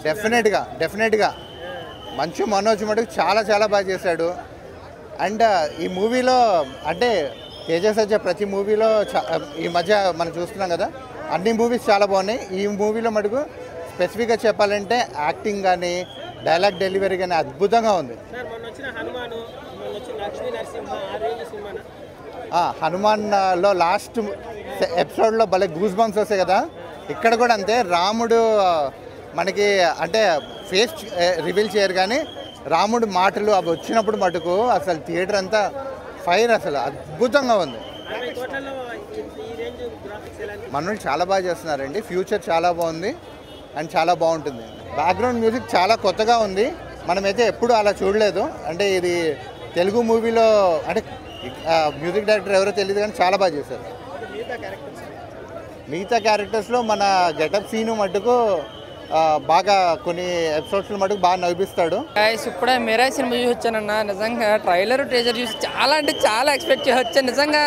డెఫినెట్గా మంచు మనోజ్ మటుకు చాలా బాగా చేశాడు. అండ్ ఈ మూవీలో అంటే తేజ సజ్జ ప్రతి మూవీలో ఈ మధ్య మనం చూస్తున్నాం కదా, అన్ని మూవీస్ చాలా బాగున్నాయి. ఈ మూవీలో మటుకు స్పెసిఫిక్గా చెప్పాలంటే యాక్టింగ్ కానీ డైలాగ్ డెలివరీ కానీ అద్భుతంగా ఉంది. హనుమాన్లో లాస్ట్ ఎపిసోడ్లో భలే గూస్ బంప్స్ వస్తాయి కదా, ఇక్కడ కూడా అంతే. రాముడు మనకి అంటే ఫేస్ రివీల్ చేయరు కానీ రాముడు మాటలు అవి వచ్చినప్పుడు మటుకు అసలు థియేటర్ అంతా ఫైర్, అసలు అద్భుతంగా ఉంది. మనోళ్ళు చాలా బాగా చేస్తున్నారండి. ఫ్యూచర్ చాలా బాగుంది అండ్ చాలా బాగుంటుంది. బ్యాక్గ్రౌండ్ మ్యూజిక్ చాలా కొత్తగా ఉంది, మనమైతే ఎప్పుడు అలా చూడలేదు. అంటే ఇది తెలుగు మూవీలో అంటే మ్యూజిక్ డైరెక్టర్ ఎవరో తెలియదు కానీ చాలా బాగా చేశారు. మిగతా క్యారెక్టర్స్లో మన గెటప్ సీను మటుకు బాగా కొన్ని ఎపిసోడ్స్లో మటుకు బాగా నవ్విస్తాడు. ఇప్పుడే మీరా సినిమా చూసి వచ్చానన్న. నిజంగా ట్రైలర్ టీజర్ చూసి చాలా అంటే చాలా ఎక్స్పెక్ట్ చేసి వచ్చాను. నిజంగా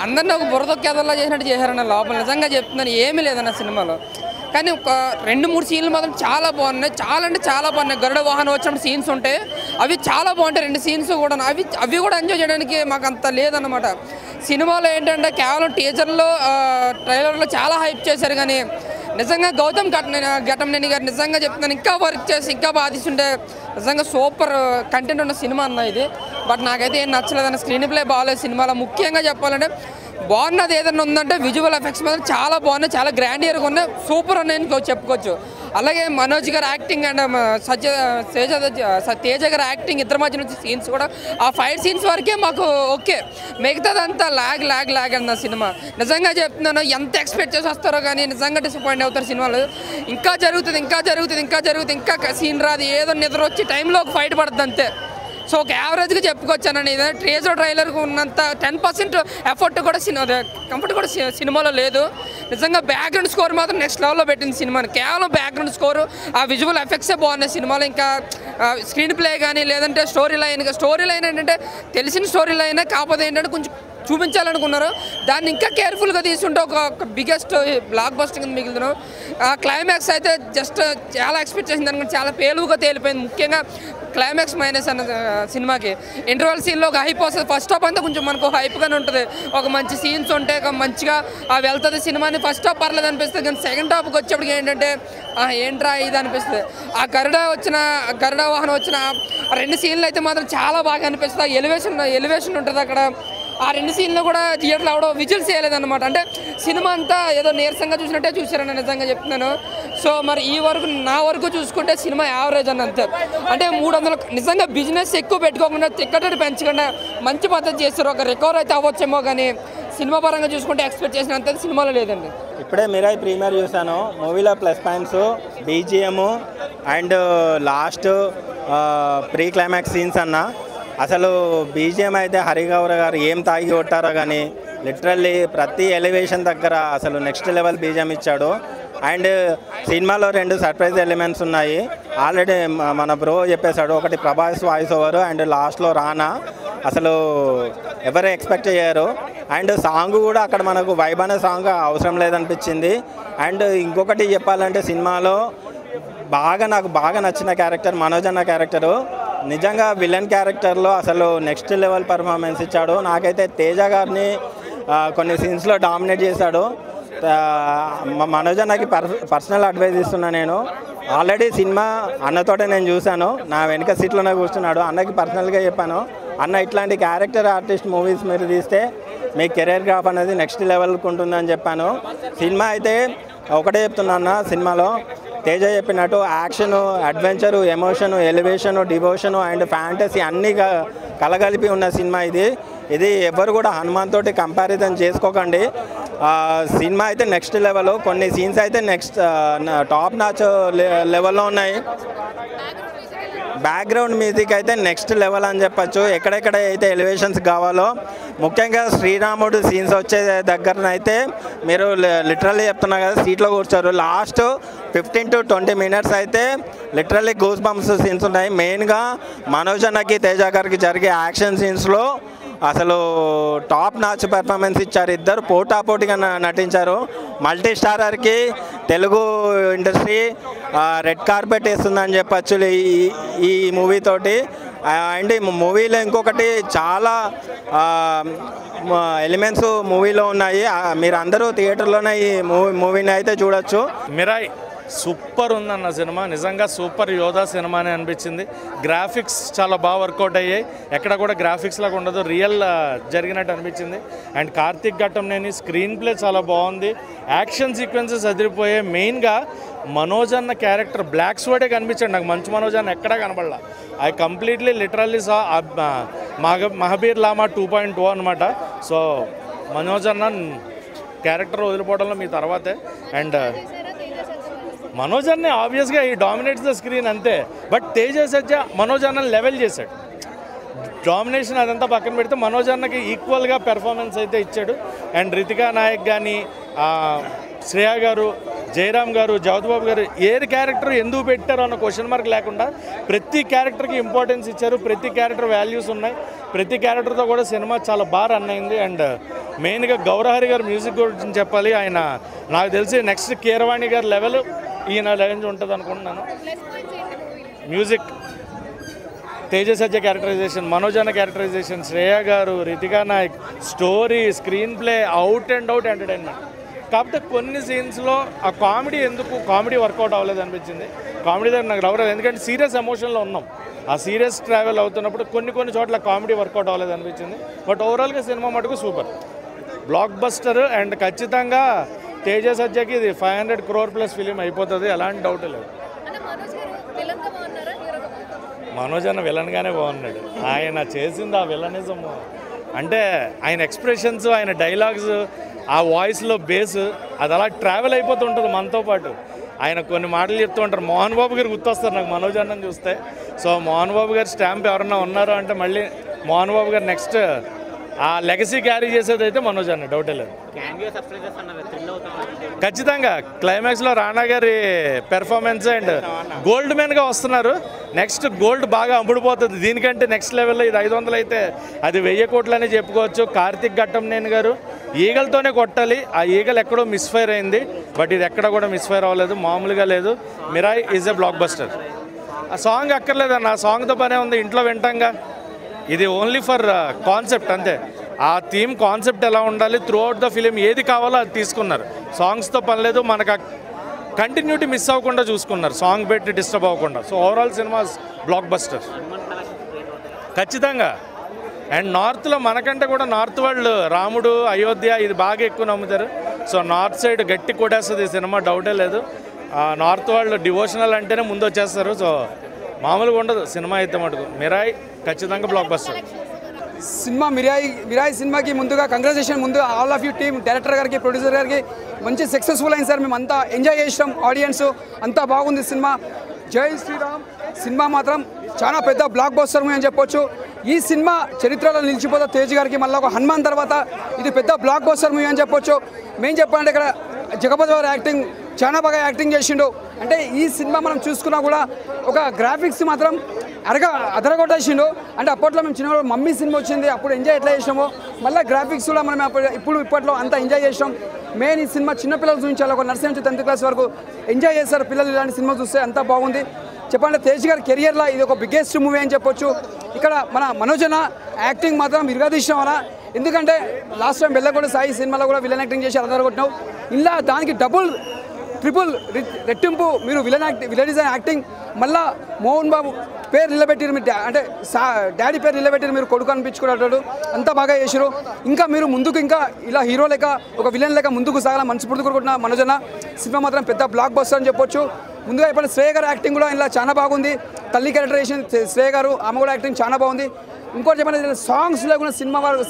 అందరినీ ఒక బురదొక్కేదల్లా చేసినట్టు చేశారన్న లోపల. నిజంగా చెప్తున్నాను, ఏమీ లేదన్న సినిమాలో. కానీ ఒక 2-3 సీన్లు మాత్రం చాలా బాగున్నాయి. చాలా అంటే చాలా బాగున్నాయి. గరుడ వాహనం వచ్చినప్పుడు సీన్స్ ఉంటాయి, అవి చాలా బాగుంటాయి. 2 సీన్స్ కూడా అవి కూడా ఎంజాయ్ చేయడానికి మాకు అంత లేదన్నమాట. సినిమాలో ఏంటంటే కేవలం టీజర్లో ట్రైలర్లో చాలా హైప్ చేశారు. కానీ నిజంగా గౌతమ్ ఘటంనేని గారు నిజంగా చెప్తున్నాను, ఇంకా వర్క్ చేసి ఇంకా బాగా తీసుంటే నిజంగా సూపర్ కంటెంట్ ఉన్న సినిమా అన్న ఇది. బట్ నాకైతే ఏం నచ్చలేదన్న. స్క్రీన్ ప్లే బాగాలేదు సినిమాలో. ముఖ్యంగా చెప్పాలంటే బాగున్నది ఏదైనా ఉందంటే విజువల్ ఎఫెక్ట్స్ మాత్రం చాలా బాగున్నాయి, చాలా గ్రాండియర్గా ఉన్నాయి, సూపర్ ఉన్నాయని చెప్పుకోవచ్చు. అలాగే మనోజ్ గారు యాక్టింగ్ అండ్ తేజ గారు యాక్టింగ్ ఇద్దరి మధ్య నుంచి సీన్స్ కూడా ఆ ఫైట్ సీన్స్ వరకే మాకు ఓకే. మిగతాదంతా లాగ్ అన్న సినిమా. నిజంగా చెప్తున్నాను, ఎంత ఎక్స్పెక్ట్ చేసి వస్తారో కానీ నిజంగా డిసప్పాయింట్ అవుతారు సినిమాలు. ఇంకా జరుగుతుంది, ఇంకా సీన్ రాదు, ఏదో నిద్ర వచ్చి టైంలో ఒక ఫైట్ పడుతుంది అంతే. సో ఒక యావరేజ్గా చెప్పుకోవచ్చానండి. ట్రేజర్ ట్రైలర్కి ఉన్నంత 10% ఎఫర్ట్ కూడా కంఫర్ట్ కూడా సినిమాలో లేదు. నిజంగా బ్యాక్గ్రౌండ్ స్కోర్ మాత్రం నెక్స్ట్ లెవెల్లో పెట్టింది సినిమాని. కేవలం బ్యాక్గ్రౌండ్ స్కోరు, ఆ విజువల్ ఎఫెక్ట్సే బాగున్నాయి సినిమాలో. ఇంకా స్క్రీన్ ప్లే కానీ లేదంటే స్టోరీ లైన్ ఏంటంటే తెలిసిన స్టోరీ లైనే, కాకపోతే ఏంటంటే కొంచెం చూపించాలనుకున్నారు. దాన్ని ఇంకా కేర్ఫుల్గా తీసుకుంటే ఒక బిగ్గెస్ట్ బ్లాక్ బస్టర్ కింద మిగులుతున్నాం. క్లైమాక్స్ అయితే జస్ట్ చాలా ఎక్స్పెక్ట్ చేసిన దానికంటే చాలా పేలువుగా తేలిపోయింది. ముఖ్యంగా క్లైమాక్స్ మైనస్ అన్న సినిమాకి. ఇంటర్వల్ సీన్లో ఒక హైప్ వస్తుంది. ఫస్ట్ హాఫ్ అంతా కొంచెం మనకు హైప్గానే ఉంటుంది, ఒక మంచి సీన్స్ ఉంటే మంచిగా వెళ్తుంది సినిమాని. ఫస్ట్ హాఫ్ పర్లేదు అనిపిస్తుంది, కానీ సెకండ్ హాఫ్కి వచ్చేప్పటికి ఏంటంటే ఏంట్రా ఇది అనిపిస్తుంది. ఆ గరుడ వాహనం వచ్చిన 2 సీన్లు అయితే మాత్రం చాలా బాగా అనిపిస్తుంది. ఎలివేషన్ ఉంటుంది అక్కడ. ఆ 2 సీన్లు కూడా థియేటర్లో ఎవడో విజిల్స్ చేయలేదన్నమాట. అంటే సినిమా అంతా ఏదో నీరసంగా చూసినట్టే చూసారని నిజంగా చెప్తున్నాను. సో మరి నా వరకు చూసుకుంటే సినిమా యావరేజ్ అని అంతే. అంటే 300 నిజంగా బిజినెస్ ఎక్కువ పెట్టుకోకుండా టికెట్ పెంచకుండా మంచి పద్ధతి చేస్తారు. ఒక రికవర్ అయితే అవ్వచ్చేమో, కానీ సినిమా పరంగా చూసుకుంటే ఎక్స్పెక్ట్ చేసినంత సినిమాలో లేదండి. ఇప్పుడే మిరాయి ప్రీమియర్ చూశాను. మూవీలో plus points BGM and last pre climax scenes అన్న. అసలు బీజిఎం అయితే హరిగౌర గారు ఏం తాగి కొట్టారో కానీ లిటరల్లీ ప్రతి ఎలివేషన్ దగ్గర అసలు నెక్స్ట్ లెవెల్ బీజిఎం ఇచ్చాడు. అండ్ సినిమాలో 2 సర్ప్రైజ్ ఎలిమెంట్స్ ఉన్నాయి. ఆల్రెడీ మన బ్రో చెప్పేశాడు. ఒకటి ప్రభాస్ వాయిస్ ఓవర్ అండ్ లాస్ట్లో రానా. అసలు ఎవరు ఎక్స్పెక్ట్ చేయరు. అండ్ సాంగ్ కూడా అక్కడ మనకు వైబ్ అనే సాంగ్ అవసరం లేదనిపించింది. అండ్ ఇంకొకటి చెప్పాలంటే సినిమాలో నాకు బాగా నచ్చిన క్యారెక్టర్ మనోజ్ అన్న క్యారెక్టరు. నిజంగా విలన్ క్యారెక్టర్లో అసలు నెక్స్ట్ లెవెల్ పర్ఫార్మెన్స్ ఇచ్చాడు. నాకైతే తేజ గారిని కొన్ని సీన్స్లో డామినేట్ చేశాడు. మనోజ్ అన్నకి పర్సనల్ అడ్వైజ్ ఇస్తున్నా నేను. ఆల్రెడీ సినిమా అన్నతోటే నేను చూశాను, నా వెనక సీట్లోనే కూర్చున్నాడు. అన్నకి పర్సనల్గా చెప్పాను, అన్న ఇట్లాంటి క్యారెక్టర్ ఆర్టిస్ట్ మూవీస్ మీరు తీస్తే మీ కెరీర్ గ్రాఫ్ అనేది నెక్స్ట్ లెవెల్కి ఉంటుందని చెప్పాను. సినిమా అయితే ఒకటే చెప్తున్నా అన్న, సినిమాలో తేజ చెప్పినట్టు action, adventure, emotion, elevation, devotion and fantasy అన్నీ కలగలిపి ఉన్న సినిమా ఇది ఎవరు కూడా హనుమాన్ తోటి కంపారిజన్ చేసుకోకండి. సినిమా అయితే నెక్స్ట్ లెవెల్. కొన్ని సీన్స్ అయితే టాప్ నాచ్ లెవెల్లో ఉన్నాయి. బ్యాక్గ్రౌండ్ మ్యూజిక్ అయితే నెక్స్ట్ లెవెల్ అని చెప్పచ్చు. ఎక్కడెక్కడ అయితే ఎలివేషన్స్ కావాలో, ముఖ్యంగా శ్రీరాముడు సీన్స్ వచ్చే దగ్గరనైతే మీరు లిటరల్లీ చెప్తున్నా కదా, సీట్లో కూర్చోరు. లాస్ట్ 15 to 20 minutes అయితే లిటరల్లీ గూస్ బంప్స్ సీన్స్ ఉన్నాయి. మెయిన్గా మనోజ్ అన్నకి తేజ గారికి జరిగే యాక్షన్ సీన్స్లో అసలు టాప్ నాచ్ పెర్ఫార్మెన్స్ ఇచ్చారు. ఇద్దరు పోటాపోటీగా నటించారు. మల్టీ స్టారర్కి తెలుగు ఇండస్ట్రీ రెడ్ కార్పెట్ వేస్తుందని చెప్పచ్చు ఈ మూవీ తోటి. అండ్ ఈ మూవీలో ఇంకొకటి చాలా ఎలిమెంట్స్ మూవీలో ఉన్నాయి. మీరు అందరూ థియేటర్లోనే ఈ మూవీని అయితే చూడొచ్చు. మిరాయ్ సూపర్ ఉందన్న సినిమా, నిజంగా సూపర్ యోధా సినిమా అని అనిపించింది. గ్రాఫిక్స్ చాలా బాగా వర్కౌట్ అయ్యాయి, ఎక్కడ కూడా గ్రాఫిక్స్ లాగా ఉండదు, రియల్ జరిగినట్టు అనిపించింది. And Karthik Ghattamaneni screen play చాలా బాగుంది, యాక్షన్ సీక్వెన్సెస్ అదిరిపోయాయి. మెయిన్గా మనోజ్ అన్న క్యారెక్టర్ బ్లాక్ స్వాడే కనిపించాడు నాకు, మంచు మనోజ్ అన్న ఎక్కడా కనబడలా. ఐ కంప్లీట్లీ లిటరల్లీ సా మహాబీర్ లామా 2.0 అనమాట. సో మనోజ్ అన్న క్యారెక్టర్ వదిలిపోవడంలో మీ తర్వాతే. అండ్ మనోజ్ అన్న ఆబ్వియస్గా ఈ డామినేట్స్ ద స్క్రీన్ అంతే, బట్ తేజ సజ్జ మనోజ్ అన్న లెవెల్ చేశాడు. డామినేషన్ అదంతా పక్కన పెడితే మనోజ్ అన్నకి ఈక్వల్గా పెర్ఫార్మెన్స్ అయితే ఇచ్చాడు. అండ్ రితికా నాయక్ కానీ, శ్రేయ గారు, జయరామ్ గారు, జవద్బాబు గారు ఏ క్యారెక్టర్ ఎందుకు పెట్టారో అన్న క్వశ్చన్ మార్క్ లేకుండా ప్రతి క్యారెక్టర్కి ఇంపార్టెన్స్ ఇచ్చారు, ప్రతి క్యారెక్టర్ వాల్యూస్ ఉన్నాయి, ప్రతి క్యారెక్టర్తో కూడా సినిమా చాలా బాగా రన్ అయింది. అండ్ మెయిన్గా గౌరహరి గారు మ్యూజిక్ గురించి చెప్పాలి. ఆయన నాకు తెలిసి నెక్స్ట్ కీరవాణి గారి లెవెల్ ఈయన లెవెల్ ఉంటుంది అనుకుంటున్నాను. మ్యూజిక్, తేజ సజ్జ క్యారెక్టరైజేషన్, మనోజ్ అన్న క్యారెక్టరైజేషన్, శ్రేయ గారు, Ritika Nayak, story, screenplay out and out entertainment. కాకపోతే కొన్ని సీన్స్లో ఆ కామెడీ వర్కౌట్ అవ్వలేదు అనిపించింది. కామెడీ దగ్గర నాకు రావలేదు, ఎందుకంటే సీరియస్ ఎమోషన్లో ఉన్నాం. ఆ సీరియస్ ట్రావెల్ అవుతున్నప్పుడు కొన్ని చోట్ల కామెడీ వర్కౌట్ అవ్వలేదు అనిపించింది. బట్ ఓవరాల్గా సినిమా మటుకు సూపర్ బ్లాక్ బస్టర్. అండ్ ఖచ్చితంగా తేజ సజ్జకి ఇది 500 crore ప్లస్ ఫిలిం అయిపోతుంది, అలాంటి డౌట్ లేదు. మనోజ్ అన్న విలన్గానే బాగున్నాడు. ఆయన చేసింది ఆ విలనిజం అంటే ఆయన ఎక్స్ప్రెషన్స్, ఆయన డైలాగ్స్, ఆ వాయిస్లో బేస్ అది అలా ట్రావెల్ అయిపోతుంటుంది మనతో పాటు. ఆయన కొన్ని మాటలు చెప్తూ ఉంటారు. మోహన్ బాబు గారు గుర్తొస్తారు నాకు మనోజ్ అన్నని చూస్తే. సో మోహన్ బాబు గారి స్టాంప్ ఎవరన్నా ఉన్నారో అంటే మళ్ళీ మోహన్ బాబు గారు నెక్స్ట్ ఆ లెగసీ క్యారీ చేసేది అయితే మనోజ్ అన్న, డౌటే లేదు. ఖచ్చితంగా క్లైమాక్స్లో రాణా గారి పెర్ఫార్మెన్స్ అండ్ గోల్డ్ మెన్గా వస్తున్నారు. నెక్స్ట్ గోల్డ్ బాగా అమ్ముడుపోతుంది దీనికంటే నెక్స్ట్ లెవెల్లో. ఇది 500 అయితే అది 1000 కోట్లు అని చెప్పుకోవచ్చు. కార్తీక్ ఘట్టంనేని గారు ఈగలతోనే కొట్టాలి, ఆ ఈగలు ఎక్కడో మిస్ఫైర్ అయింది, బట్ ఇది ఎక్కడ కూడా మిస్ఫైర్ అవ్వలేదు, మామూలుగా లేదు. Mirai is a block buster. ఆ సాంగ్ అక్కర్లేదన్న, ఆ సాంగ్తో పనే ఉంది, ఇంట్లో వింటాంగా. ఇది ఓన్లీ ఫర్ కాన్సెప్ట్ అంతే. ఆ థీమ్ కాన్సెప్ట్ ఎలా ఉండాలి, త్రూ అవుట్ ద ఫిలిం ఏది కావాలో అది తీసుకున్నారు. సాంగ్స్తో పని లేదు, మనకు కంటిన్యూటీ మిస్ అవ్వకుండా చూసుకున్నారు, సాంగ్ పెట్టి డిస్టర్బ్ అవ్వకుండా. So overall cinema block buster ఖచ్చితంగా. అండ్ నార్త్లో మనకంటే కూడా నార్త్ వాళ్ళు రాముడు, అయోధ్య ఇది బాగా ఎక్కువ నమ్ముతారు. సో నార్త్ సైడ్ గట్టి కొట్టేస్తుంది ఈ సినిమా, డౌటే లేదు. నార్త్ వాళ్ళు డివోషనల్ అంటేనే ముందు వచ్చేస్తారు. సో మామూలుగా ఉండదు సినిమా అయితే మటుకు. మిరాయ్ ఖచ్చితంగా బ్లాక్ బస్టర్. సినిమా మిరాయ్ సినిమాకి ముందుగా కంగ్రాచులేషన్. ముందు all of you team, director గారికి, ప్రొడ్యూసర్ గారికి మంచి సక్సెస్ఫుల్ అయింది సార్. మేము అంతా ఎంజాయ్ చేసాం, ఆడియన్స్ అంతా బాగుంది సినిమా. జై శ్రీరామ్ సినిమా మాత్రం చాలా పెద్ద బ్లాక్ బస్టర్ మూవీ అని చెప్పొచ్చు. ఈ సినిమా చరిత్రలో నిలిచిపోతా. తేజ్ గారికి మళ్ళీ ఒక హనుమాన్ తర్వాత ఇది పెద్ద బ్లాక్ బస్టర్ మూవీ అని చెప్పొచ్చు. మేము చెప్పాలంటే ఇక్కడ జగపతి వారి యాక్టింగ్ చాలా బాగా యాక్టింగ్ చేసిండు. అంటే ఈ సినిమా మనం చూసుకున్నా కూడా ఒక గ్రాఫిక్స్ మాత్రం అదరగొట్టేసిండు. అంటే అప్పట్లో మేము చిన్నప్పుడు మమ్మీ సినిమా వచ్చింది, అప్పుడు ఎంజాయ్ ఎట్లా చేసామో మళ్ళీ గ్రాఫిక్స్ కూడా మనం ఇప్పట్లో అంతా ఎంజాయ్ చేసాం. మెయిన్ ఈ సినిమా చిన్నపిల్లలు చూపించాలి, ఒక నర్సరీ నుంచి 10th క్లాస్ వరకు ఎంజాయ్ చేస్తారు పిల్లలు. ఇలాంటి సినిమా చూస్తే అంతా బాగుంది. చెప్పండి, తేజ్ గారి కెరియర్లో ఇది ఒక బిగ్గెస్ట్ మూవీ అని చెప్పొచ్చు. ఇక్కడ మన మనోజ్ అన్న యాక్టింగ్ మాత్రం ఇరగదీసిన వల్ల, ఎందుకంటే లాస్ట్ టైం బెల్లకొండ సాయి సినిమాలో కూడా విలన్ యాక్టింగ్ చేసి అదరగొట్టినావు. ఇలా దానికి ట్రిపుల్ రెట్టింపు మీరు విలనిజం యాక్టింగ్. మళ్ళా మోహన్ బాబు పేరు నిలబెట్టిరు, మీరు అంటే డాడీ పేరు నిలబెట్టిరు, మీరు కొడుకు అనిపించుకునేటట్టు అంతా బాగా చేసారు. ఇంకా మీరు ముందుకు ఇంకా ఇలా హీరో లెక్క ఒక విలన్ లెక్క ముందుకు సాగాల మనస్ఫూర్తి కొడుకుంటున్న మనోజ్ అన్న. సినిమా మాత్రం పెద్ద బ్లాక్ బస్టర్ అని చెప్పొచ్చు. ముందుగా ఇప్పుడు శ్రేయ గారు యాక్టింగ్ కూడా ఇలా చాలా బాగుంది. తల్లి క్యారెక్టరైజేషన్ శ్రేయ గారు, ఆమె కూడా యాక్టింగ్ చాలా బాగుంది. ఇంకోటి చెప్పండి, సాంగ్స్ లేకుండా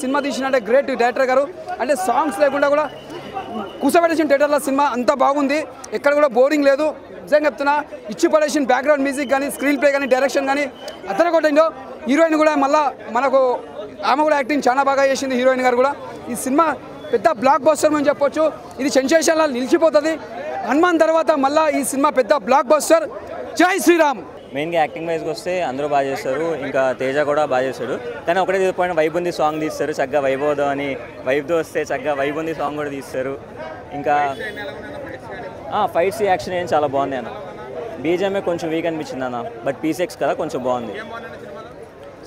సినిమా తీసినట్టే గ్రేట్ డైరెక్టర్ గారు. అంటే సాంగ్స్ లేకుండా కూడా కూర్చోబెట్టేసిన థియేటర్లో సినిమా అంతా బాగుంది, ఎక్కడ కూడా బోరింగ్ లేదు. నిజంగా చెప్తున్నా, ఇచ్చి పడేసిన బ్యాక్గ్రౌండ్ మ్యూజిక్ కానీ, స్క్రీన్ ప్లే కానీ, డైరెక్షన్ కానీ అతను హీరోయిన్ కూడా మళ్ళీ మనకు ఆమె కూడా యాక్టింగ్ చాలా బాగా చేసింది, హీరోయిన్ గారు కూడా. ఈ సినిమా పెద్ద బ్లాక్ బస్టర్ అని చెప్పొచ్చు. ఇది సెన్సేషన్లా నిలిచిపోతుంది. హనుమాన్ తర్వాత మళ్ళీ ఈ సినిమా పెద్ద బ్లాక్ బస్టర్. జై శ్రీరామ్. మెయిన్గా యాక్టింగ్ వైజ్కి వస్తే అందరూ బాగా చేస్తారు, ఇంకా తేజ కూడా బాగా చేశాడు. కానీ ఒకటే చెప్పిన వైబ్ ఉంది సాంగ్ తీస్తారు చక్కగా, వైబోదో అని వైబ్తో వస్తే చక్కగా వైబ్ ఉంది సాంగ్ కూడా తీస్తారు. ఇంకా ఫైట్స్ యాక్షన్ ఏం చాలా బాగుంది అన్న. బీజిఎంఏ కొంచెం వీక్ అనిపించింది అన్న, బట్ పీసెక్స్ కదా కొంచెం బాగుంది.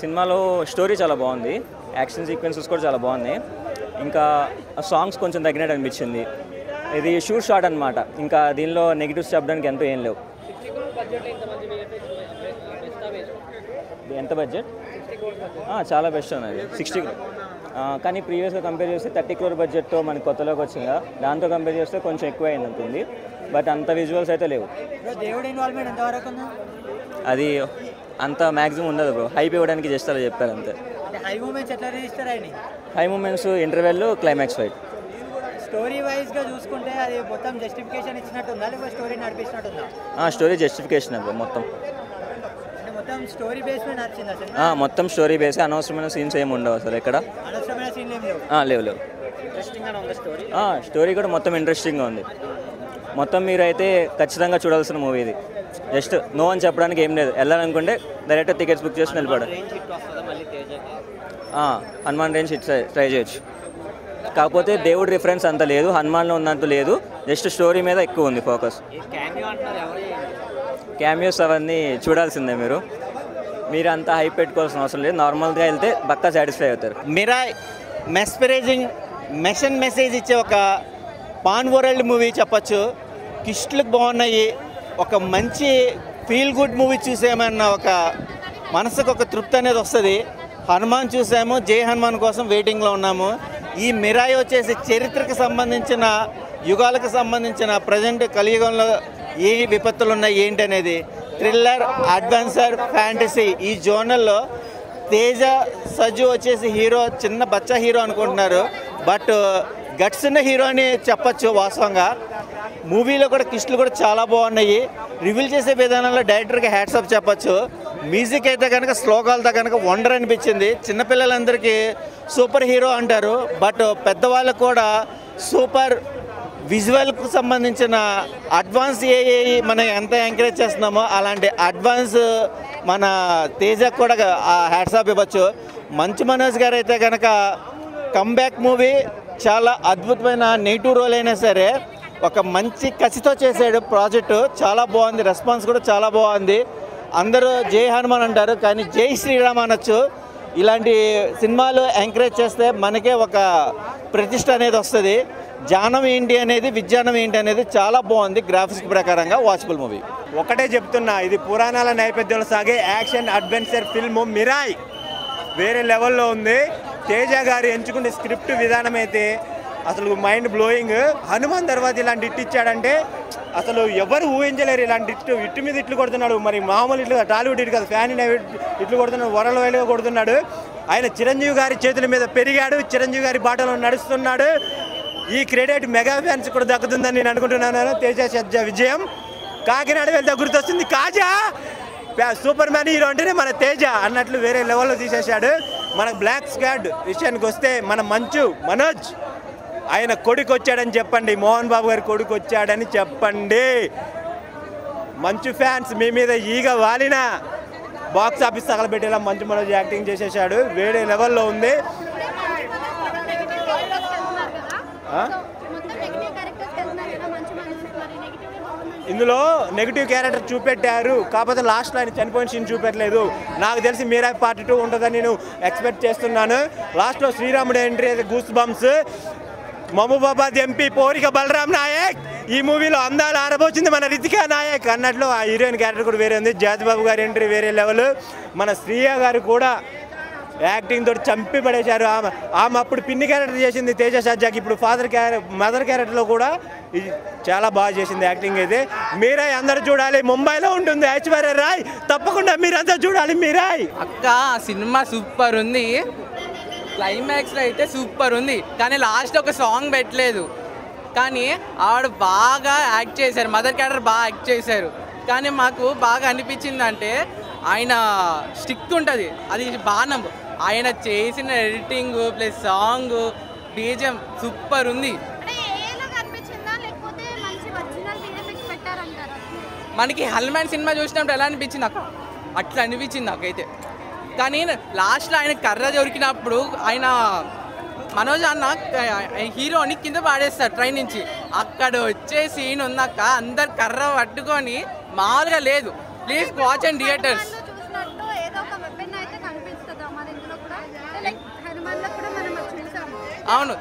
సినిమాలో స్టోరీ చాలా బాగుంది, యాక్షన్ సీక్వెన్సెస్ కూడా చాలా బాగున్నాయి. ఇంకా సాంగ్స్ కొంచెం తగ్గినట్టు అనిపించింది. ఇది షూట్ షాట్ అనమాట, ఇంకా దీనిలో నెగిటివ్స్ చెప్పడానికి ఎంతో ఏం లేవు. ఎంత బడ్జెట్? చాలా బెస్ట్ ఉన్నది, 60 crore. కానీ ప్రీవియస్గా కంపేర్ చేస్తే 30 crore బడ్జెట్తో మనకి కొత్తలోకి వచ్చిందా, దాంతో కంపేర్ చేస్తే కొంచెం ఎక్కువ అయింది ఉంటుంది. బట్ అంత విజువల్స్ అయితే లేవు. అది అంత మ్యాక్సిమం ఉండదు బ్రో, హైప్ ఇవ్వడానికి జస్ట్ అలా చెప్పారు అంతే. High moments interval, climax fight. Story వైజ్గా చూసుకుంటే అది మొత్తం జస్టిఫికేషన్ ఇచ్చినట్టుందా లేకపోతే స్టోరీ నడిపించినట్టుందా? స్టోరీ జస్టిఫికేషన్ బ్రో మొత్తం. మొత్తం స్టోరీ బేస్ మీద నడిచింది అసలు? మొత్తం స్టోరీ బేస్, అనవసరమైన సీన్స్ ఏమి ఉండవు అసలు ఎక్కడ. అనవసరమైన సీన్లు ఏం లేవు? లేవు. స్టోరీ కూడా మొత్తం ఇంట్రెస్టింగ్గా ఉంది. మొత్తం మీరైతే ఖచ్చితంగా చూడాల్సిన మూవీ ఇది. జస్ట్ నో అని చెప్పడానికి ఏం లేదు, వెళ్ళాలనుకుంటే డైరెక్ట్ టికెట్స్ బుక్ చేసి వెళ్ళిపోవడం. హనుమాన్ రేంజ్ ట్రై చేయొచ్చు, కాకపోతే దేవుడి రిఫరెన్స్ అంత లేదు, హనుమాన్లో ఉన్నంత లేదు, జస్ట్ స్టోరీ మీద ఎక్కువ ఉంది ఫోకస్. క్యామియోస్ అవన్నీ చూడాల్సిందే మీరు అంత హైప్ పెట్టుకోవాల్సిన అవసరం లేదు, నార్మల్గా వెళ్తే పక్కా సాటిస్ఫై అవుతారు. మిరాయ్ మెస్పరైజింగ్ మెసేజ్ ఇచ్చే ఒక పాన్ వరల్డ్ మూవీ చెప్పచ్చు. కిస్టులకు బాగున్నాయి, ఒక మంచి ఫీల్ గుడ్ మూవీ చూసామన్న ఒక మనసుకు ఒక తృప్తి అనేది వస్తుంది. హనుమాన్ చూసాము, జై హనుమాన్ కోసం వెయిటింగ్లో ఉన్నాము. ఈ మిరాయి వచ్చేసి చరిత్రకు సంబంధించిన, యుగాలకు సంబంధించిన ప్రజెంట్ కలియుగంలో ఏ విపత్తులు ఉన్నాయి ఏంటి అనేది థ్రిల్లర్, అడ్వెంచర్, ఫ్యాంటసీ ఈ జోనల్లో తేజ సజ్జు వచ్చేసి హీరో, చిన్న బచ్చా హీరో అనుకుంటున్నారు, బట్ గట్స్ ఉన్న హీరో అని చెప్పచ్చు వాస్తవంగా. మూవీలో కూడా కిస్టులు కూడా చాలా బాగున్నాయి. రివీల్ చేసే విధానంలో డైరెక్టర్కి హ్యాట్సాప్ చెప్పచ్చు. మ్యూజిక్ అయితే కనుక శ్లోకాలతో కనుక వండర్ అనిపించింది. చిన్నపిల్లలందరికీ సూపర్ హీరో అంటారు, బట్ పెద్దవాళ్ళకు కూడా సూపర్ విజువల్కు సంబంధించిన అడ్వాన్స్ మనం ఎంత ఎంకరేజ్ చేస్తున్నామో అలాంటి అడ్వాన్స్ మన తేజకు కూడా హ్యాట్సాప్ ఇవ్వచ్చు. మంచు మనోజ్ గారు అయితే కనుక కమ్బ్యాక్ మూవీ, చాలా అద్భుతమైన నెగిటివ్ రోల్ అయినా సరే ఒక మంచి కసితో చేసాడు ప్రాజెక్టు. చాలా బాగుంది, రెస్పాన్స్ కూడా చాలా బాగుంది. అందరూ జై హనుమాన్ అంటారు, కానీ జై శ్రీరామ్ అనొచ్చు. ఇలాంటి సినిమాలు ఎంకరేజ్ చేస్తే మనకే ఒక ప్రతిష్ట అనేది వస్తుంది. జానం ఏంటి అనేది, విజ్ఞానం ఏంటి అనేది చాలా బాగుంది. గ్రాఫిక్స్ ప్రకారంగా వాచబుల్ మూవీ. ఒకటే చెప్తున్నా, ఇది పురాణాల నేపథ్యంలో సాగే యాక్షన్ అడ్వెంచర్ ఫిల్మ్ మిరాయ్ వేరే లెవెల్లో ఉంది. తేజ గారు ఎంచుకునే స్క్రిప్ట్ విధానం అయితే అసలు మైండ్ బ్లోయింగ్. హనుమాన్ తర్వాత ఇలాంటి ఇట్ ఇచ్చాడంటే అసలు ఎవరు ఊహించలేరు. ఇలాంటి ఇట్టు మీద ఇట్లు కొడుతున్నాడు, మరి మామూలు ఇట్లు టాలీవుడ్ ఇటు కాదు, ఫ్యాన్ ఇట్లు కొడుతున్నాడు, వరల్డ్ వైడ్గా కొడుతున్నాడు. ఆయన చిరంజీవి గారి చేతుల మీద పెరిగాడు, చిరంజీవి గారి బాటలో నడుస్తున్నాడు. ఈ క్రెడిట్ మెగా ఫ్యాన్స్ కూడా దక్కుతుందని నేను అనుకుంటున్నాను. తేజ సజ్జ విజయం. కాకినాడ వెళ్తే గుర్తొస్తుంది కాజా, సూపర్ మ్యాన్ హీరో అంటేనే మన తేజ అన్నట్లు వేరే లెవెల్లో తీసేశాడు. మన బ్లాక్ స్క్వాడ్ విషయానికి వస్తే మన మంచు మనోజ్ ఆయన కొడుకు వచ్చాడని చెప్పండి, మోహన్ బాబు గారి కొడుకు వచ్చాడని చెప్పండి. మంచు ఫ్యాన్స్ మీ మీద ఈగ వాలిన box office తగలబెట్టేలా Manchu Manoj acting చేసేసాడు, వేరే లెవెల్లో ఉంది. ఇందులో నెగిటివ్ క్యారెక్టర్ చూపెట్టారు, కాకపోతే లాస్ట్లో ఆయన చనిపోయిన సీన్ చూపెట్టలేదు. నాకు తెలిసి మీరా పార్ట్ 2 ఉంటుందని నేను ఎక్స్పెక్ట్ చేస్తున్నాను. లాస్ట్లో శ్రీరాముడు ఎంట్రీ అయితే goosebumps. Mahabubabad MP Porika Balaram Nayak ఈ మూవీలో అందాలు ఆరబోచింది మన రితికా నాయక్ అన్నట్లు ఆ హీరోయిన్ క్యారెక్టర్ కూడా వేరే ఉంది. జాతిబాబు గారి ఎంట్రీ వేరే లెవెల్. మన శ్రీయ గారు కూడా యాక్టింగ్ తోటి చంపి పడేశారు. ఆమె అప్పుడు పిన్ని క్యారెక్టర్ చేసింది తేజ సజ్జాకి, ఇప్పుడు మదర్ క్యారెక్టర్లో కూడా ఇది చాలా బాగా చేసింది యాక్టింగ్ అయితే. మీరాయ్ అందరూ చూడాలి, ముంబైలో ఉంటుంది ఐశ్వర్య రాయ్, తప్పకుండా మీరంతా చూడాలి మీరాయ్. అక్క సినిమా సూపర్ ఉంది, క్లైమాక్స్లో అయితే సూపర్ ఉంది, కానీ లాస్ట్ ఒక సాంగ్ పెట్టలేదు. కానీ ఆవిడ బాగా యాక్ట్ చేశారు, మదర్ క్యారెక్టర్ బాగా యాక్ట్ చేశారు. కానీ మాకు బాగా అనిపించింది అంటే ఆయన స్టిక్ ఉంటుంది, అది బాణం. ఆయన చేసిన editing plus song BGM super ఉంది. మనకి హనుమాన్ సినిమా చూసినప్పుడు ఎలా అనిపించింది నాకు అట్లా అనిపించింది నాకైతే. కానీ లాస్ట్లో ఆయన కర్ర దొరికినప్పుడు ఆయన మనోజ్ అన్న హీరోని కింద పాడేస్తారు ట్రైన్ నుంచి. అక్కడ వచ్చే సీన్ ఉన్నాక అందరు కర్ర పట్టుకొని మామూలుగా లేదు. Please watch and theatres. అవును,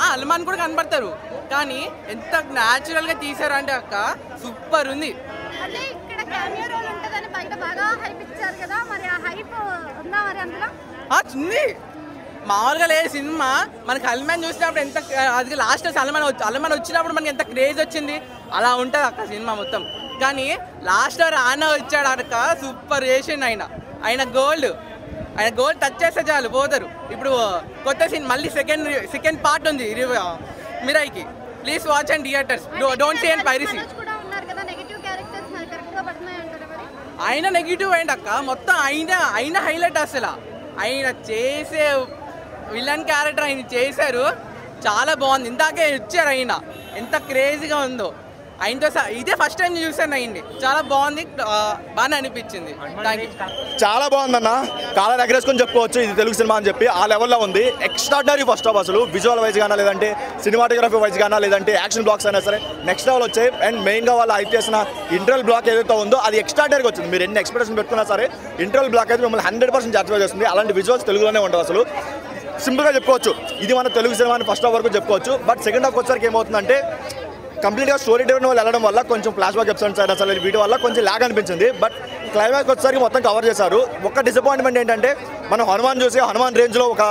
హనుమాన్ కూడా కనపడతారు, కానీ ఎంత న్యాచురల్గా తీసారు అంటే అక్క సూపర్ ఉంది. ఉంది మామూలుగా లేదు సినిమా. మనకి హనుమాన్ చూసినప్పుడు ఎంత అది లాస్ట్ హనుమాన్ వచ్చినప్పుడు మనకి ఎంత క్రేజ్ వచ్చింది అలా ఉంటుంది అక్క సినిమా మొత్తం. కానీ లాస్ట్ రానా వచ్చాడు అక్క సూపర్ చేసిండు ఆయన గోల్డ్ టచ్ చేస్తే చాలు పోతారు. ఇప్పుడు కొత్త సీన్ మళ్ళీ సెకండ్ పార్ట్ ఉంది మిరాయికి. Please watch and theatres, don't see and piracy. ఆయన నెగిటివ్ అయింది అక్క, మొత్తం ఆయన హైలైట్. అసలు ఆయన చేసే విలన్ క్యారెక్టర్ ఆయన చేశారు, చాలా బాగుంది. ఇందాకే వచ్చారు ఆయన, ఎంత క్రేజీగా ఉందో. ఆయనతో ఇదే ఫస్ట్ టైం చూసాను అయింది, చాలా బాగుంది, బాగా అనిపించింది. చాలా బాగుందన్న, కాళ్ళ దగ్గరేసుకొని చెప్పుకోవచ్చు ఇది తెలుగు సినిమా అని చెప్పి. ఆ లెవెల్లో ఉంది. ఎక్స్ట్రాడినరీ ఫస్ట్ హాఫ్, అసలు విజువల్ వైజ్ గానా లేదంటే సినిమాటోగ్రఫీ వైజ్ గానా లేదంటే యాక్షన్ బ్లాక్స్ అయినా సరే నెక్స్ట్ లెవెల్ వచ్చాయి. అండ్ మెయిన్గా వాళ్ళు హైప్ చేసిన ఇంటర్వల్ బ్లాక్ ఏదైతే ఉందో అది ఎక్స్ట్రాడినరీగా వచ్చింది. మీరు ఎన్ని ఎక్స్పెక్టేషన్ పెట్టుకున్నా సరే ఇంటర్వల్ బ్లాక్ అయితే మిమ్మల్ని 100% సాటిస్ఫై చేస్తుంది. అలాంటి విజువల్స్ తెలుగులోనే ఉండవు. అసలు సింపుల్గా చెప్పుకోవచ్చు ఇది మన తెలుగు సినిమా అని ఫస్ట్ హాఫ్ వరకు చెప్పుకోవచ్చు. బట్ సెకండ్ హాఫ్ వచ్చేసరికి ఏమవుతుందంటే కంప్లీట్గా స్టోరీ డ్రైవెన్ వాళ్ళు వెళ్ళడం వల్ల కొంచెం ఫ్లాష్ బ్యాక్ ఎపిసోడ్స్ అయినా సరే వీటి వల్ల కొంచెం లాగ్ అనిపించింది. బట్ క్లైమాక్స్ వచ్చేసరికి మొత్తం కవర్ చేశారు. ఒక్క డిసప్పాయింట్మెంట్ ఏంటంటే మనం హనుమాన్ చూసి హనుమాన్ రేంజ్లో ఒక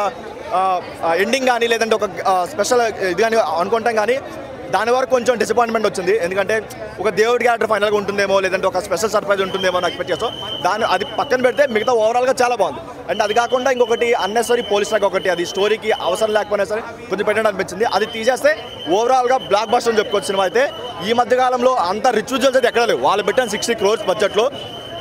ఎండింగ్ కానీ లేదంటే ఒక స్పెషల్ ఇది కానీ అనుకుంటాం, కానీ దాని వరకు కొంచెం డిసప్పాయింట్మెంట్ వచ్చింది. ఎందుకంటే ఒక దేవుడి క్యారెక్టర్ ఫైనల్గా ఉంటుందేమో లేదంటే ఒక స్పెషల్ సర్ప్రైజ్ ఉంటుందేమో అని ఎక్స్పెక్ట్ చేస్తాం. అది పక్కన పెడితే మిగతా ఓవరాల్గా చాలా బాగుంది. అండ్ అది కాకుండా ఇంకొకటి అన్నెసరీ పోలీస్ ట్రాక్ ఒకటి, అది స్టోరీకి అవసరం లేకపోయినా సరే కొంచెం పెట్టడం అనిపించింది. అది తీసేస్తే ఓవరాల్గా బ్లాక్ బస్టర్ అని చెప్పుకోవచ్చు సినిమా అయితే. ఈ మధ్యకాలంలో అంత రిచ్ విజువల్స్ అయితే ఎక్కడ లేవు. వాళ్ళు పెట్టిన 60 crores బడ్జెట్లో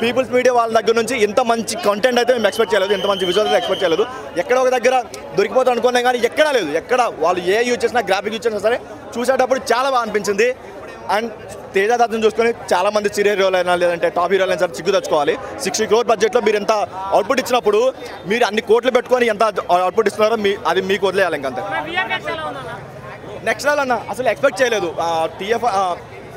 పీపుల్స్ మీడియా వాళ్ళ దగ్గర నుంచి ఇంత మంచి కంటెంట్ అయితే మేము ఎక్స్పెక్ట్ చేయలేదు, ఇంత మంచి విజువల్స్ ఎక్స్పెక్ట్ చేయలేదు. ఎక్కడ ఒక దగ్గర దొరికిపోతాం అనుకున్నాం కానీ ఎక్కడా లేదు. ఎక్కడ వాళ్ళు ఏ యూజ్ చేసినా గ్రాఫిక్ యూజ్ చేసినా సరే చూసేటప్పుడు చాలా బాగా అనిపించింది. అండ్ తేజ దత్తని చూసుకొని చాలా మంది సీరియల్ హీరోలు అయినా లేదంటే టాప్ హీరోలు అయినా సరే సిగ్గు తెచ్చుకోవాలి. 60 crores బడ్జెట్లో మీరు ఎంత అవుట్పుట్ ఇచ్చినప్పుడు మీరు అన్ని కోట్లు పెట్టుకొని ఎంత అవుట్పుట్ ఇస్తున్నారో అది మీకు వదిలేయాలి. ఇంకంతే నెక్స్ట్ లెవెల్ అన్న, అసలు ఎక్స్పెక్ట్ చేయలేదు.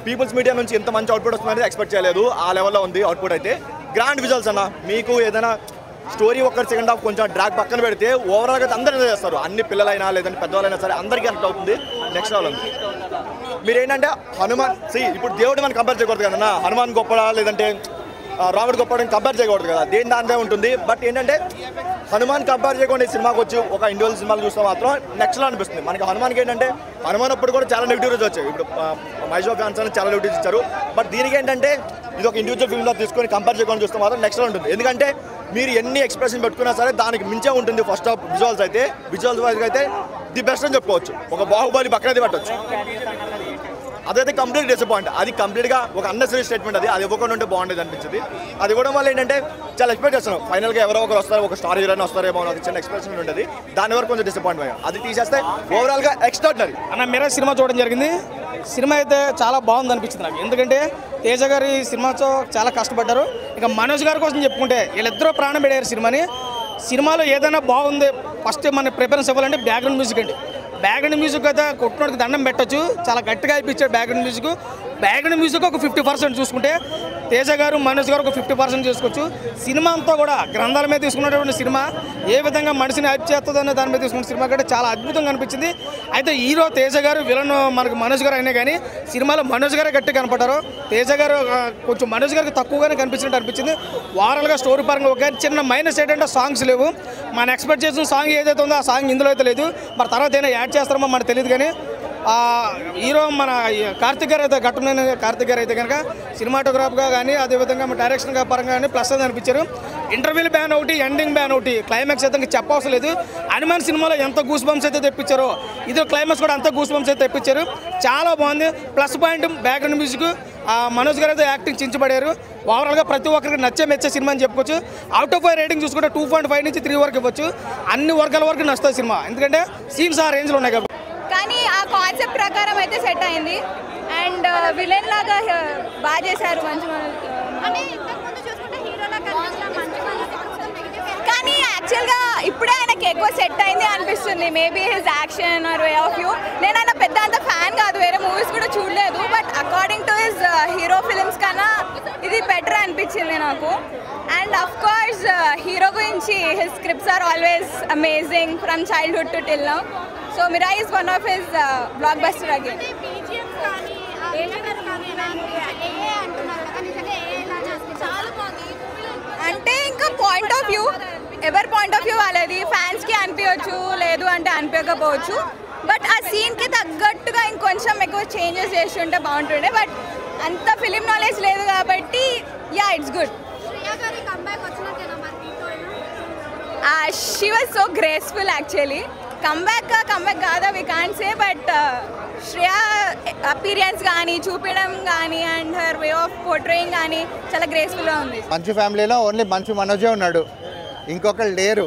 పీపుల్స్ మీడియా నుంచి ఎంత మంచి అవుట్పుట్ వస్తుందని ఎక్స్పెక్ట్ చేయలేదు. ఆ లెవెల్లో ఉంది అవుట్పుట్ అయితే. గ్రాండ్ విజువల్స్ అన్న, మీకు ఏదైనా స్టోరీ ఒక్కటి సెకండ్ హాఫ్ కొంచెం డ్రాక్ పక్కన పెడితే ఓవరాల్గా అందరూ ఎంజాయ్ చేస్తారు. అన్ని పిల్లలైనా లేదంటే పెద్దవాళ్ళైనా సరే అందరికీ కనెక్ట్ అవుతుంది. నెక్స్ట్ లెవెల్ ఉంది. మీరు ఏంటంటే హనుమాన్ ఇప్పుడు దేవుడు మనం కంపేర్ చేయకూడదు కదన్నా. హనుమాన్ గొప్పడా లేదంటే రాముడు గొప్పని కంపేర్ చేయకూడదు కదా, దేని దాంట్లో ఉంటుంది. బట్ ఏంటంటే హనుమాన్ కంపేర్ చేయకుండా ఈ సినిమాకి వచ్చి ఒక ఇండివిజువల్ సినిమాలు చూస్తే మాత్రం నెక్స్ట్ అనిపిస్తుంది. మనకి హనుమాన్కి ఏంటంటే హనుమాన్ అప్పుడు కూడా చాలా నెగిటివ్ రివ్యూస్ వచ్చాయి. ఇప్పుడు మైజో ఫ్యాన్స్ అని చాలా నెగిటివ్స్ ఇచ్చారు. బట్ దీనికి ఏంటంటే ఇది ఒక ఇండివిజువల్ ఫిల్మ్లో తీసుకొని కంపేర్ చేయకుండా చూస్తే మాత్రం నెక్స్ట్ ఉంటుంది. ఎందుకంటే మీరు ఎన్ని ఎక్స్ప్రెషన్ పెట్టుకున్నా సరే దానికి మించే ఉంటుంది ఫస్ట్ హాఫ్ విజువల్స్ అయితే. విజువల్స్ వైజ్గా అయితే ది బెస్ట్ అని చెప్పుకోవచ్చు. ఒక బాహుబలి పక్కనది పట్టవచ్చు. అదైతే కంప్లీట్ డిసప్పాయింట్. అది కంప్లీట్గా ఒక అన్నెసరీ స్టేట్మెంట్. అది ఇవ్వకుండా ఉంటే బాగుండేది అనిపించింది. అది ఇవ్వడం వల్ల ఏంటంటే చాలా ఎక్స్పెక్ట్ చేస్తున్నాం ఫైనల్గా ఎవరో ఒకరు వస్తారు, ఒక స్టార్ హీరోని వస్తారేమో అని చిన్న ఎక్స్ప్రెషన్ ఉంటుంది. దాని వరకు కొంచెం డిసప్పాయింట్ అయ్యాం. అది తీసేస్తే ఓవరాల్గా ఎక్స్ట్రాడినరీ. అన్న మిరాజ్ సినిమా చూడడం జరిగింది. సినిమా అయితే చాలా బాగుంది అనిపించింది నాకు. ఎందుకంటే తేజ గారి సినిమాతో చాలా కష్టపడ్డారు. ఇక మనోజ్ గారి కోసం చెప్పుకుంటే వీళ్ళిద్దరూ ప్రాణం పెట్టారు సినిమాని. సినిమాలో ఏదైనా బాగుంది ఫస్ట్ మన ప్రిఫరెన్స్ ఇవ్వాలంటే బ్యాక్గ్రౌండ్ మ్యూజిక్ అండి. బ్యాక్గ్రౌండ్ మ్యూజిక్ అయితే కొట్టినోడికి దండం పెట్టచ్చు, చాలా గట్టిగా అయిపించాడు బ్యాక్గ్రౌండ్ మ్యూజిక్. బ్యాక్గ్రౌండ్ మ్యూజిక్ ఒక 50% చూసుకుంటే తేజ గారు మనోజ్ గారు ఒక 50% చూసుకోవచ్చు. సినిమా అంతా కూడా గ్రంథాల మీద తీసుకున్నటువంటి సినిమా ఏ విధంగా మనిషిని హైప్ చేస్తుందనే దాని మీద తీసుకున్న సినిమా కంటే చాలా అద్భుతంగా అనిపించింది. అయితే హీరో తేజ గారు, విలన్ మనకు మనోజ్ గారు అయినా కానీ సినిమాలో మనోజ్ గారే గట్టి కనపడ్డారు. తేజ గారు కొంచెం మనోజ్ గారికి తక్కువగానే కనిపించినట్టు అనిపించింది. ఓవరాల్గా స్టోరీ పరంగా ఒక చిన్న మైనస్ ఏంటంటే సాంగ్స్ లేవు. మనం ఎక్స్పెక్ట్ చేసిన సాంగ్ ఏదైతే ఉందో ఆ సాంగ్ ఇందులో అయితే లేదు. మరి తర్వాత ఏదైనా యాడ్ చేస్తారో మనకు తెలియదు. కానీ హీరో మన కార్తిక్ గారు అయితే గట్టున కార్తిక్ గారు అయితే కనుక సినిమాటోగ్రాఫ్గా కానీ అదేవిధంగా డైరెక్షన్గా పరంగా కానీ ప్లస్ అని అనిపించారు. ఇంటర్వ్యూల్ బ్యాన్ ఒకటి, ఎండింగ్ బ్యాన్ ఒకటి, క్లైమాక్స్ అయితే చెప్పవసరం లేదు. హనుమాన్ సినిమాలో ఎంత గూస్ బంప్స్ అయితే తెప్పించారో ఇది క్లైమాక్స్ కూడా అంత గూస్ బంప్స్ అయితే తెప్పించారు. చాలా బాగుంది. Plus point background music. Manoj గారు అయితే యాక్టింగ్ చించబడారు. ఓవరాల్గా ప్రతి ఒక్కరికి మెచ్చే సినిమా అని చెప్పుకోవచ్చు. అవుట్ ఆఫ్ 5 రేటింగ్ చూసుకుంటే 2.5 నుంచి 3 వరకు ఇవ్వచ్చు. అన్ని వర్గాల వరకు నచ్చుతుంది సినిమా, ఎందుకంటే సీన్స్ ఆ రేంజ్లో ఉన్నాయి కాబట్టి. కానీ ఆ కాన్సెప్ట్ ప్రకారం అయితే సెట్ అయింది. అండ్ విలన్ లాగా బాగా చేశారు మంచి కానీ యాక్చువల్గా ఇప్పుడే ఆయనకి ఎక్కువ సెట్ అయింది అనిపిస్తుంది. Maybe his action or way of view. నేను ఆయన పెద్ద అంత ఫ్యాన్ కాదు, వేరే మూవీస్ కూడా చూడలేదు. But according to his hero films కన్నా ఇది బెటర్ అనిపించింది నాకు. అండ్ అఫ్ కోర్స్ హీరో గురించి his scripts are always amazing from childhood to till now. So Mirai is one of his blockbuster again. అంటే ఇంకా పాయింట్ ఆఫ్ వ్యూ, ఎవరి point of view వాళ్ళది. ఫ్యాన్స్కి అనిపించవచ్చు, లేదు అంటే అనిపించకపోవచ్చు. బట్ ఆ సీన్కి తగ్గట్టుగా ఇంకొంచెం ఎక్కువ చేంజెస్ చేసి ఉంటే బాగుంటుండే. బట్ అంత ఫిలిం నాలెడ్జ్ లేదు కాబట్టి yeah it's good. She was so graceful actually. Comeback కాదా we can't say, but Shreya appearance కానీ చూపించడం కానీ and her way of portraying కానీ చాలా గ్రేస్ఫుల్గా ఉంది. మంచు ఫ్యామిలీలో ఓన్లీ మంచు మనోజే ఉన్నాడు, ఇంకొకరు లేరు.